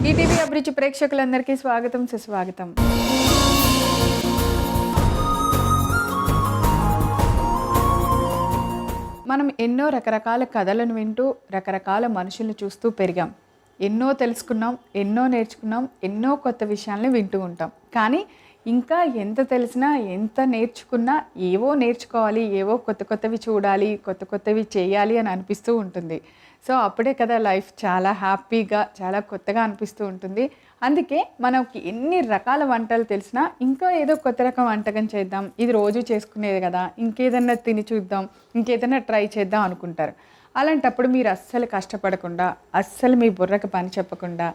ETV అభిరుచి ప్రేక్షకులందరికీ స్వాగతం సుస్వాగతం. మనం ఎన్నో రకరకాల కథలను వింటూ రకరకాల మనుషులను చూస్తూ పెరిగాం. ఎన్నో తెలుసుకున్నాం, ఎన్నో నేర్చుకున్నాం, ఎన్నో కొత్త విషయాల్ని వింటూ ఉంటాం. కానీ ఇంకా ఎంత తెలిసినా ఎంత నేర్చుకున్నా ఏవో నేర్చుకోవాలి, ఏవో కొత్త కొత్తవి చూడాలి, కొత్త కొత్తవి చేయాలి అని అనిపిస్తూ ఉంటుంది. సో అప్పుడే కదా లైఫ్ చాలా హ్యాపీగా, చాలా కొత్తగా అనిపిస్తూ ఉంటుంది. అందుకే మనకి ఎన్ని రకాల వంటలు తెలిసినా ఇంకా ఏదో కొత్త రకం వంటకం చేద్దాం, ఇది రోజు చేసుకునేది కదా, ఇంకేదన్నా తిని చూద్దాం, ఇంకేదన్నా ట్రై చేద్దాం అనుకుంటారు. అలాంటప్పుడు మీరు అస్సలు కష్టపడకుండా, అస్సలు మీ బుర్రకు పని చెప్పకుండా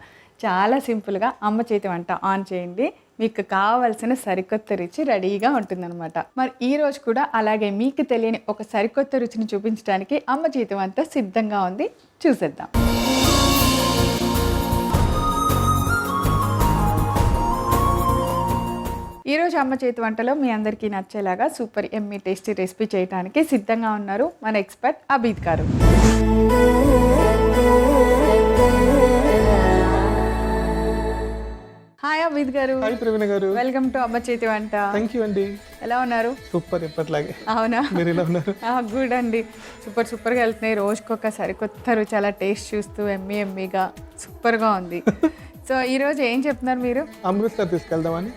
చాలా సింపుల్గా అమ్మ చేతి వంట ఆన్ చేయండి. మీకు కావాల్సిన సరికొత్త రుచి రెడీగా ఉంటుందన్నమాట. మరి ఈ రోజు కూడా అలాగే మీకు తెలియని ఒక సరికొత్త రుచిని చూపించడానికి అమ్మ చేతి వంట సిద్ధంగా ఉంది. చూసేద్దాం. ఈరోజు అమ్మ చేతి వంటలో మీ అందరికీ నచ్చేలాగా సూపర్ ఎమ్మీ టేస్టీ రెసిపీ చేయడానికి సిద్ధంగా ఉన్నారు మన ఎక్స్పర్ట్ అబీద్ గారు. హాయ్ అబీద్ గారు. హాయ్ ప్రవీణ గారు. వెల్కమ్ టు అమ్మ చేతి వంట. థ్యాంక్ యూ అండి. ఎలా ఉన్నారు? సూపర్, ఎప్పటిలాగే. అవునా? మీరు ఎలా ఉన్నారు? గుడ్ అండి. సూపర్గా వెళ్తున్నాయి. రోజుకొక సరికొత్త రుచి, అలా టేస్ట్ చూస్తూ ఎమ్మీగా సూపర్గా ఉంది. సో ఈరోజు ఏం చెప్తున్నారు మీరు? అమృత్సర్ తీసుకెళ్దామని.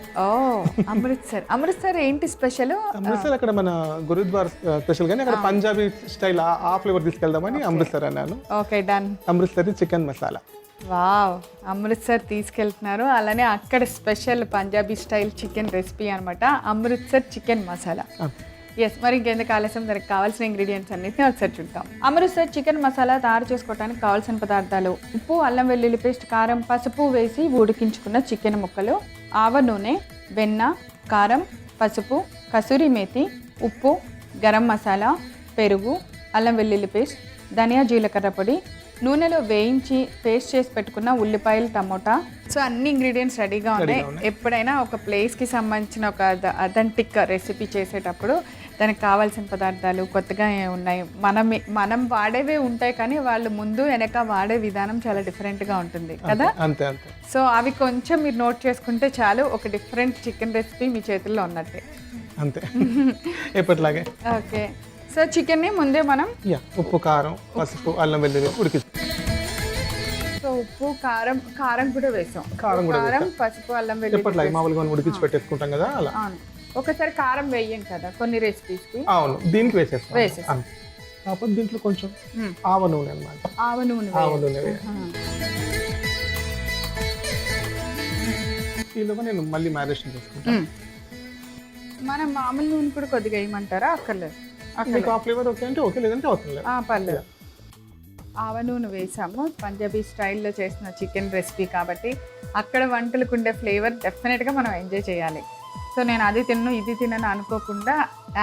అమృత్సర్ ఏంటి స్పెషల్? అమృత్సర్ అక్కడ మన గురుద్వార్ స్పెషల్, కానీ అక్కడ పంజాబీ స్టైల్ ఆ ఫ్లేవర్ తీసుకెళ్దామని అమృత్సర్ అన్నాను. Okay, done. Amritsar chicken masala. Wow, Amritsar తీసుకెళ్తున్నారు. అలానే అక్కడ special Punjabi style chicken recipe అనమాట, అమృత్సర్ చికెన్ మసాలా. ఎస్, మరి ఇంకెందుకు ఆలస్యం, దానికి కావాల్సిన ఇంగ్రీడియంట్స్ అన్నిటిని ఒకసారి చూద్దాం. అమృత్సర్ చికెన్ మసాలా తయారు చేసుకోవడానికి కావాల్సిన పదార్థాలు: ఉప్పు, అల్లం వెల్లుల్లి పేస్ట్, కారం, పసుపు వేసి ఉడికించుకున్న చికెన్ ముక్కలు, ఆవ నూనె, వెన్న, కారం, పసుపు, కసూరి మేతి, ఉప్పు, గరం మసాలా, పెరుగు, అల్లం వెల్లుల్లి పేస్ట్, ధనియా జీలకర్ర పొడి, నూనెలో వేయించి పేస్ట్ చేసి పెట్టుకున్న ఉల్లిపాయలు, టమోటా. సో అన్ని ఇంగ్రీడియంట్స్ రెడీగా ఉన్నాయి. ఎప్పుడైనా ఒక ప్లేస్కి సంబంధించిన ఒక అథెంటిక్ రెసిపీ చేసేటప్పుడు దానికి కావాల్సిన పదార్థాలు కొత్తగా ఉన్నాయి, మనం వాడేవే ఉంటాయి, కానీ వాళ్ళు ముందు వెనక వాడే విధానం చాలా డిఫరెంట్గా ఉంటుంది కదా. అంతే. సో అవి కొంచెం మీరు నోట్ చేసుకుంటే చాలు, ఒక డిఫరెంట్ చికెన్ రెసిపీ మీ చేతుల్లో ఉన్నట్టే. అంతే, ఎప్పటిలాగే. ఓకే, సో చికెన్ని ముందే మనం ఉప్పు, కారం, పసుపు, అల్లం వెల్లుల్లి ఉడికి. సో ఉప్పు, కారం కూడా వేసాం. కారం, పసుపు, అల్లం వెల్లుల్లి ఎప్పటిలాగే మామూలుగా ఉడికించి పెట్టేసుకుంటాం కదా అలా. అవును, ఒకసారి కారం వేయం కదా కొన్ని రెసిపీస్కి. అవును, దీనికి వేసేస్తాం. కాకపోతే దీంట్లో కొంచెం ఆవ నూనె అన్నమాట. ఆవ నూనె ఈలోగా నేను మళ్ళీ మ్యారినేషన్ చేసుకుంటాను. మనం మామూలు నూనె కూడా కొద్దిగా వేయమంటారా? అక్కర్లేదు. ఫ్లేవర్ ఓకే అంటే ఓకే, లేదంటే అవసరం లేదు. పర్లేదు. ఆవ నూనె వేసాము. పంజాబీ స్టైల్లో చేసిన చికెన్ రెసిపీ కాబట్టి అక్కడ వంటలకు ఉండే ఫ్లేవర్ డెఫినెట్గా మనం ఎంజాయ్ చేయాలి. సో నేను అది తిన్ను ఇది తినను అనుకోకుండా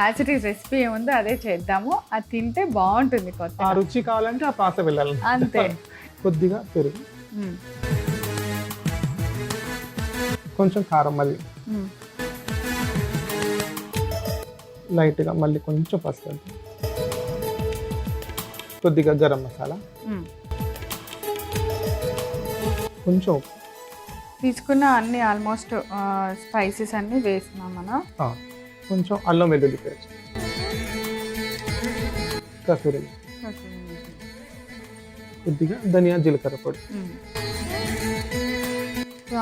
యాజ్ ఇట్ ఈస్ రెసిపీ ఏముందో అదే చేద్దాము. అది తింటే బాగుంటుంది. కొత్త ఆ రుచి కావాలంటే ఆ ప్రాసెస్ వెళ్ళాలి. అంతే. కొద్దిగా పెరుగు, కొంచెం కారం, మళ్ళీ లైట్గా మళ్ళీ కొంచెం పసుపు, కొద్దిగా గరం మసాలా, కొంచెం తీసుకున్న అన్ని ఆల్మోస్ట్ స్పైసెస్ అన్ని వేసినాం మనం. కొంచెం అల్లం వెల్లుల్లి పేస్ట్, కసూరి, కొద్దిగా ధనియా జీలకర్ర పొడి.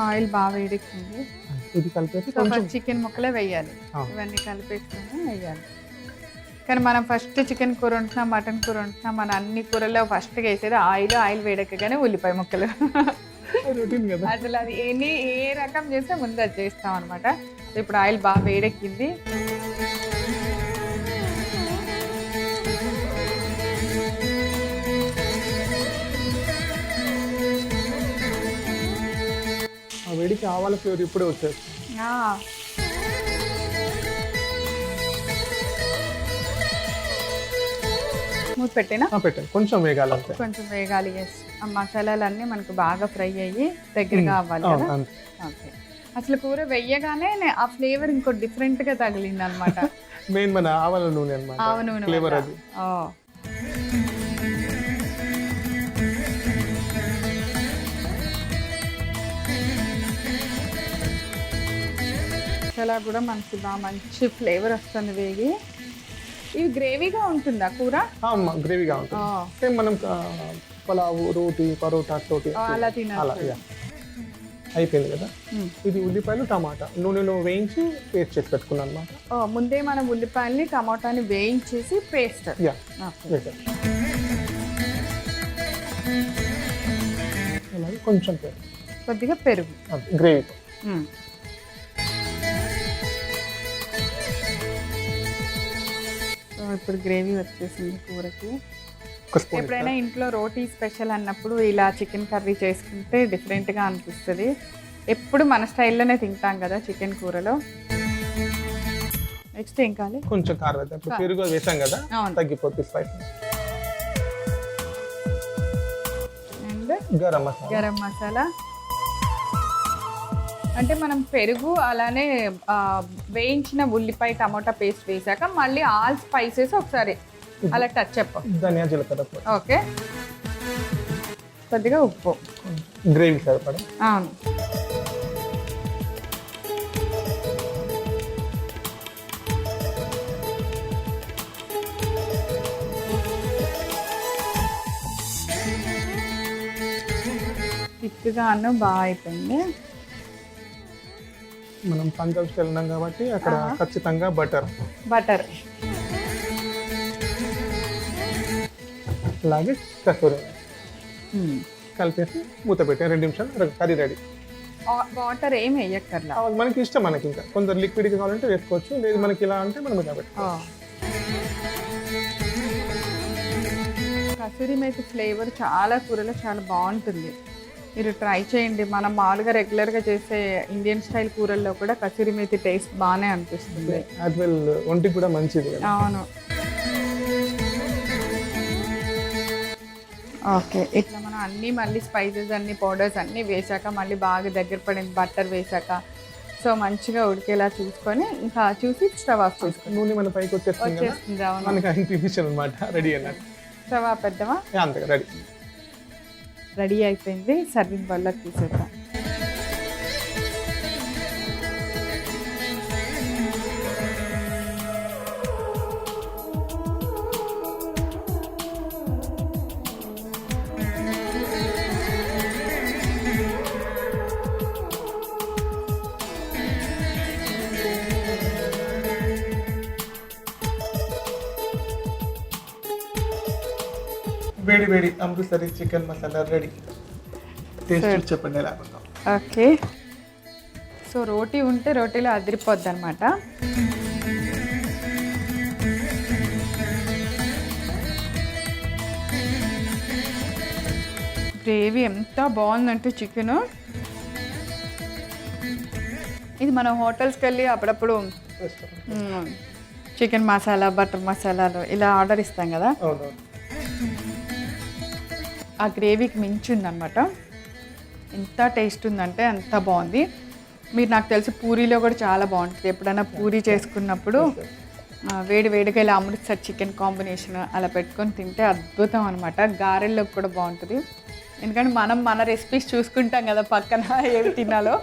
ఆయిల్ బాగా వేడెక్కింది. ఇది కలిపేసి చికెన్ ముక్కలే వేయాలి. ఇవన్నీ కలిపేసుకొని వేయాలి. కానీ మనం ఫస్ట్ చికెన్ కూర వండుతున్నాం, మటన్ కూర వండుతున్నాం, మన అన్ని కూరల్లో ఫస్ట్గా వేసేది ఆయిల్ వేడెక్కగానే ఉల్లిపాయ ముక్కలు. అసలు అది ఏ రకం చేస్తే ముందు అది చేస్తాం అనమాట. ఇప్పుడు ఆయిల్ బాగా వేడెక్కింది. వేడికి ఆవాల ఫ్లేవర్ ఇప్పుడే వచ్చేస్తుంది. మూత పెట్టినా పెట్టండి, కొంచెం వేగాలి. కొంచెం వేగాలి. ఎస్, ఆ మసాలాలన్నీ మనకు బాగా ఫ్రై అయ్యి దగ్గరగా అవ్వాలి కదా. ఓకే, అసలు కూర వెయ్యగానే ఆ ఫ్లేవర్ ఇంకో డిఫరెంట్గా తగిలింది అనమాట. మెయిన్ మన ఆవాల నూనె అన్నమాట. ఆవ నూనె ఫ్లేవర్ అది. మసాలా కూడా మనకి బాగా మంచి ఫ్లేవర్ వస్తుంది వేగి. ఇవి గ్రేవీగా ఉంటుందా కూర? గ్రేవీగా ఉంటుంది. సేమ్ మనం పలావు, రోటీ, పరోటా తోటి అలా అలా తినాలి. అయిపోయింది కదా. ఇది ఉల్లిపాయలు టమాటా నూనెలో వేయించి పేస్ట్ చేసి పెట్టుకున్నాను అనమాట. ముందే మనం ఉల్లిపాయల్ని టమాటాని వేయించేసి పేస్ట్. అలాగే కొంచెం కొద్దిగా పెరుగు, గ్రేవీ. ఇప్పుడు గ్రేవీ వచ్చేసింది కూరకి. ఎప్పుడైనా ఇంట్లో రోటీ స్పెషల్ అన్నప్పుడు ఇలా చికెన్ కర్రీ చేసుకుంటే డిఫరెంట్గా అనిపిస్తుంది. ఎప్పుడు మన స్టైల్లోనే తింటాం కదా చికెన్ కూరలో. నెక్స్ట్ ఏం కావాలి? కొంచెం కారం అయితే పెరుగు వేసాం కదా, తగ్గిపోతుంది స్పైస్. అండ్ గరం మసాలా. అంటే మనం పెరుగు అలానే వేయించిన ఉల్లిపాయ టమాటా పేస్ట్ వేసాక మళ్ళీ ఆల్ స్పైసెస్ ఒకసారి అలా టచ్ అప్. ధనియా జీలకర్ర. ఓకే. కొద్దిగా ఉప్పు. గ్రేవీ సరిపడా. అవును. తిక్కుగాను బాగా అయిపోయింది. మనం పంజాబ్ స్టైల్ ఉన్నాం కాబట్టి అక్కడ ఖచ్చితంగా బటర్. అలాగే కస్తూరి కలిపేసి మూత పెట్టి 2 నిమిషాలు కర్రీ రెడీ. వాటర్ ఏమి వేయక్కర్లా, మనకి ఇష్టం. మనకి ఇంకా కొందరు లిక్విడ్ కావాలంటే వేసుకోవచ్చు, లేదు మనకి ఇలా అంటే మనం ఇలా పెట్టుకోవచ్చు. కసూరి మేతి ఫ్లేవర్ చాలా కూరలో చాలా బాగుంటుంది. మీరు ట్రై చేయండి. మనం మామూలుగా రెగ్యులర్గా చేసే ఇండియన్ స్టైల్ కూరల్లో కూడా కసూరి మేతి టేస్ట్ బాగానే అనిపిస్తుంది. యాజ్ వెల్ ఒంటికి కూడా మంచిది. అవును. ఓకే. ఇట్లా మనం అన్నీ మళ్ళీ స్పైసెస్ అన్ని పౌడర్స్ అన్నీ వేసాక మళ్ళీ బాగా దగ్గర పడింది బటర్ వేసాక, సో మంచిగా ఉడికేలా చూసుకొని ఇంకా చూసి స్టవ్ ఆఫ్ చేసుకోండి. నూనె మన పైకి వచ్చేస్తుంది. మనకి అనిపించింది అనమాట రెడీ అన్నట్టు. స్టవ్ ఆపేద్దామా? అంతే, రెడీ అయిపోయింది. సర్వింగ్ బౌల్లోకి తీసేద్దాం. వేడి వేడి Amritsari chicken masala ready. Taste చెప్పండి ఎలా ఉందో. ఓకే. సో రోటీ ఉంటే రోటీలో అదిరిపోద్ది అనమాట. గ్రేవీ ఎంత బాగుందంటే చికెన్. ఇది మనం హోటల్స్కి వెళ్ళి అప్పుడప్పుడు చికెన్ మసాలా, బటర్ మసాలాలు ఇలా ఆర్డర్ ఇస్తాం కదా, ఆ గ్రేవీకి మించి ఉందన్నమాట. ఎంత టేస్ట్ ఉందంటే అంత బాగుంది. మీరు నాకు తెలిసి పూరీలో కూడా చాలా బాగుంటుంది. ఎప్పుడైనా పూరీ చేసుకున్నప్పుడు వేడి వేడిగా ఇలా అమృత్సర్ చికెన్ కాంబినేషన్ అలా పెట్టుకొని తింటే అద్భుతం అనమాట. గారెల్లోకి కూడా బాగుంటుంది. ఎందుకంటే మనం మన రెసిపీస్ చూసుకుంటాం కదా పక్కన ఏవి తినాలో.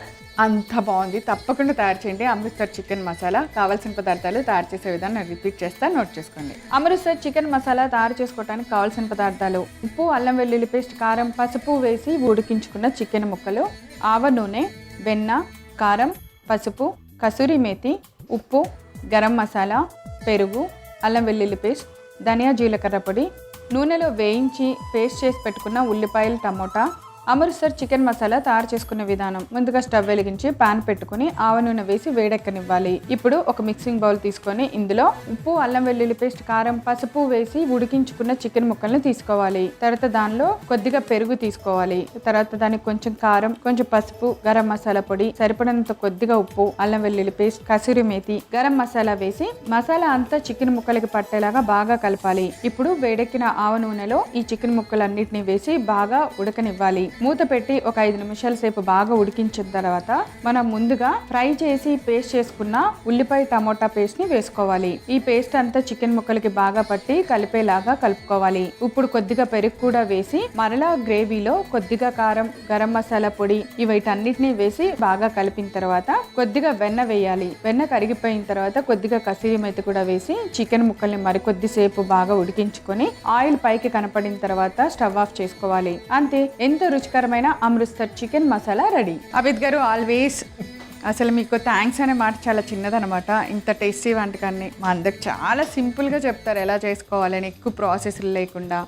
అంత బాగుంది. తప్పకుండా తయారు చేయండి అమృత్సర్ చికెన్ మసాలా. కావాల్సిన పదార్థాలు తయారు చేసే విధానం నేను రిపీట్ చేస్తాను, నోట్ చేసుకోండి. అమృత్సర్ చికెన్ మసాలా తయారు చేసుకోవడానికి కావాల్సిన పదార్థాలు: ఉప్పు, అల్లం వెల్లుల్లి పేస్ట్, కారం, పసుపు వేసి ఉడికించుకున్న చికెన్ ముక్కలు, ఆవ నూనె, వెన్న, కారం, పసుపు, కసూరి మేతి, ఉప్పు, గరం మసాలా, పెరుగు, అల్లం వెల్లుల్లి పేస్ట్, ధనియా జీలకర్ర పొడి, నూనెలో వేయించి పేస్ట్ చేసి పెట్టుకున్న ఉల్లిపాయలు, టమోటా. అమృత్సర్ చికెన్ మసాలా తయారు చేసుకునే విధానం: ముందుగా స్టవ్ వెలిగించి పాన్ పెట్టుకుని ఆవ నూనె వేసి వేడెక్కనివ్వాలి. ఇప్పుడు ఒక మిక్సింగ్ బౌల్ తీసుకొని ఇందులో ఉప్పు, అల్లం వెల్లుల్లి పేస్ట్, కారం, పసుపు వేసి ఉడికించుకున్న చికెన్ ముక్కల్ని తీసుకోవాలి. తర్వాత దానిలో కొద్దిగా పెరుగు తీసుకోవాలి. తర్వాత దానికి కొంచెం కారం, కొంచెం పసుపు, గరం మసాలా పొడి, సరిపడినంత కొద్దిగా ఉప్పు, అల్లం వెల్లుల్లి పేస్ట్, కసూరి మేతి, గరం మసాలా వేసి మసాలా అంతా చికెన్ ముక్కలకి పట్టేలాగా బాగా కలపాలి. ఇప్పుడు వేడెక్కిన ఆవ నూనెలో ఈ చికెన్ ముక్కలన్నిటిని వేసి బాగా ఉడకనివ్వాలి. మూత పెట్టి ఒక 5 నిమిషాల సేపు బాగా ఉడికించిన తర్వాత మనం ముందుగా ఫ్రై చేసి పేస్ట్ చేసుకున్న ఉల్లిపాయ టమోటా పేస్ట్ ని వేసుకోవాలి. ఈ పేస్ట్ అంతా చికెన్ ముక్కలకి బాగా పట్టి కలిపేలాగా కలుపుకోవాలి. ఇప్పుడు కొద్దిగా పెరుగు కూడా వేసి మరలా గ్రేవీలో కొద్దిగా కారం, గరం మసాలా పొడి వీటన్నిటిని వేసి బాగా కలిపిన తర్వాత కొద్దిగా వెన్న వేయాలి. వెన్న కరిగిపోయిన తర్వాత కొద్దిగా కసూరి మేతి కూడా వేసి చికెన్ ముక్కల్ని మరికొద్దిసేపు బాగా ఉడికించుకొని ఆయిల్ పైకి కనపడిన తర్వాత స్టవ్ ఆఫ్ చేసుకోవాలి. అంతే, ఎంతో రుచికరమైన అమృత్సర్ చికెన్ మసాలా రెడీ. అబిద్ గారు ఆల్వేస్ అసలు మీకు థ్యాంక్స్ అనే మాట చాలా చిన్నదనమాట. ఇంత టేస్టీ వంటకాన్ని మా అందరికి చాలా సింపుల్గా చెప్తారు ఎలా చేసుకోవాలని, ఎక్కువ ప్రాసెస్లు లేకుండా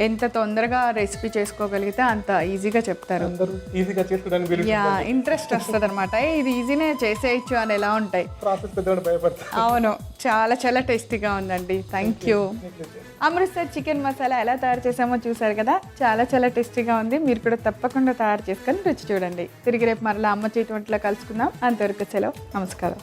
ఎంత తొందరగా రెసిపీ చేసుకోగలిగితే అంత ఈజీగా చెప్తారు. అందరూ ఈజీగా చేసుకోవడానికి వీలు యా, ఇంట్రెస్ట్ వస్తుంది అనమాట. ఇది ఈజీనే చేసేయచ్చు అని ఎలా ఉంటాయి. ప్రాసెస్ పెద్దగా భయపడతారు. అవును, చాలా చాలా టేస్టీగా ఉందండి. Thank you. Amritsar chicken masala ఎలా తయారు చేసామో చూసారు కదా, చాలా చాలా టేస్టీగా ఉంది. మీరు కూడా తప్పకుండా తయారు చేసుకొని రుచి చూడండి. తిరిగి రేపు మరలా అమ్మ చేతి వంటలో కలుసుకుందాం. అంతవరకు సెలవు, నమస్కారం.